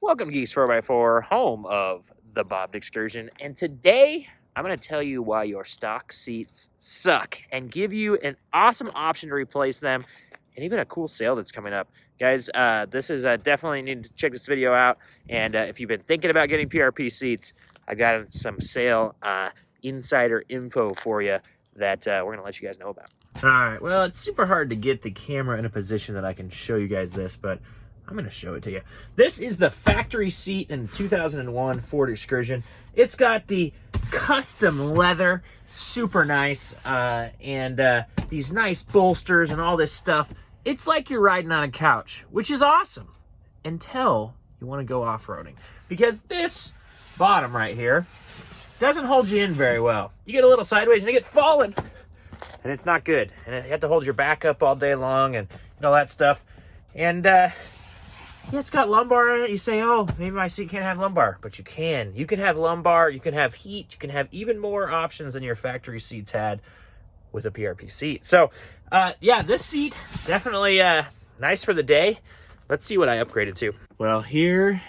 Welcome to Geeks 4x4, home of the Bobbed Excursion. And today, I'm going to tell you why your stock seats suck and give you an awesome option to replace them and even a cool sale that's coming up. Guys, this is definitely need to check this video out. And if you've been thinking about getting PRP seats, I've got some sale insider info for you that we're going to let you guys know about. All right, well, it's super hard to get the camera in a position that I can show you guys this, but I'm going to show it to you. This is the factory seat in 2001 Ford Excursion. It's got the custom leather, super nice, and these nice bolsters and all this stuff. It's like you're riding on a couch, which is awesome until you want to go off-roading. Because this bottom right here doesn't hold you in very well. You get a little sideways and you get falling, and it's not good. And you have to hold your back up all day long and all that stuff. And yeah, it's got lumbar in it. You say, oh, maybe my seat can't have lumbar. But you can. You can have lumbar. You can have heat. You can have even more options than your factory seats had with a PRP seat. So, yeah, this seat, definitely nice for the day. Let's see what I upgraded to. Well, here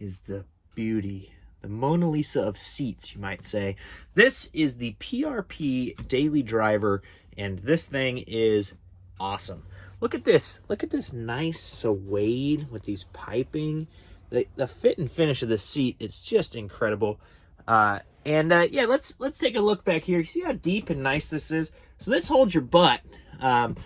is the beauty. The Mona Lisa of seats, you might say. This is the PRP Daily Driver, and this thing is awesome. Look at this. Look at this nice suede with these piping. The fit and finish of the seat is just incredible. Yeah, let's take a look back here. You see how deep and nice this is? So this holds your butt. You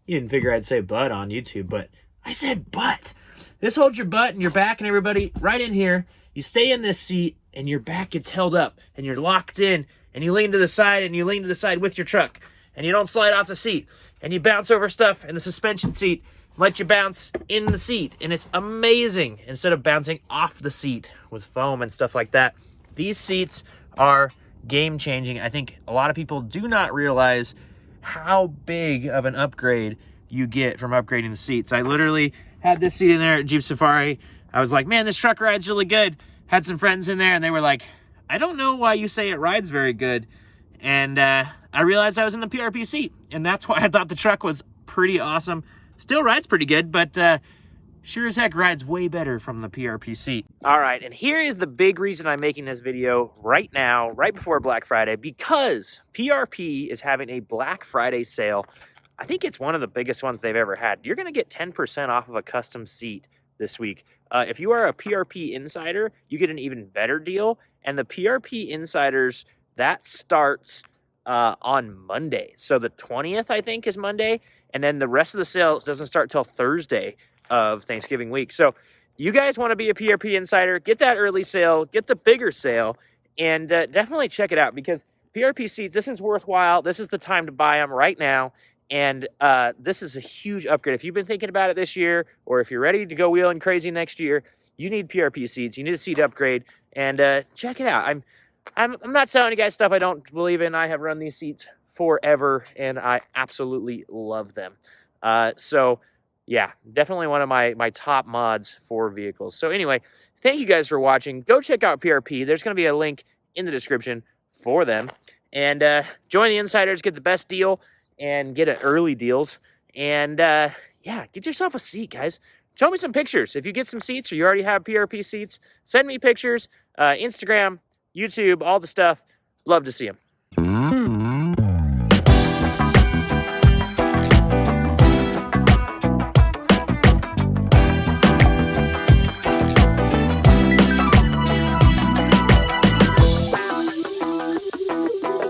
didn't figure I'd say butt on YouTube, but I said butt. This holds your butt and your back and everybody right in here. You stay in this seat and your back gets held up and you're locked in and you lean to the side and you lean to the side with your truck and you don't slide off the seat. And you bounce over stuff in the suspension seat, let you bounce in the seat, and it's amazing instead of bouncing off the seat with foam and stuff like that. These seats are game-changing. I think a lot of people do not realize how big of an upgrade you get from upgrading the seats. I literally had this seat in there at Jeep Safari. I was like, man, this truck rides really good. Had some friends in there, and they were like, I don't know why you say it rides very good. And I realized I was in the PRP seat, and that's why I thought the truck was pretty awesome. Still rides pretty good, but sure as heck rides way better from the PRP seat. All right, and here is the big reason I'm making this video right now, right before Black Friday, because PRP is having a Black Friday sale. I think it's one of the biggest ones they've ever had. You're going to get 10% off of a custom seat this week. If you are a PRP Insider, you get an even better deal, and the PRP Insiders, that starts on Monday. So the 20th, I think, is Monday. And then the rest of the sale doesn't start till Thursday of Thanksgiving week. So you guys want to be a PRP Insider, get that early sale, get the bigger sale, and definitely check it out because PRP seats, this is worthwhile. This is the time to buy them right now. And this is a huge upgrade. If you've been thinking about it this year, or if you're ready to go wheeling crazy next year, you need PRP seats. You need a seat upgrade. And check it out. I'm not selling you guys stuff I don't believe in. I have run these seats forever, and I absolutely love them. So, yeah, definitely one of my top mods for vehicles. So anyway, thank you guys for watching. Go check out PRP. There's going to be a link in the description for them. And join the Insiders, get the best deal, and get early deals. And, yeah, get yourself a seat, guys. Show me some pictures. If you get some seats or you already have PRP seats, send me pictures. Instagram, YouTube, all the stuff. Love to see them.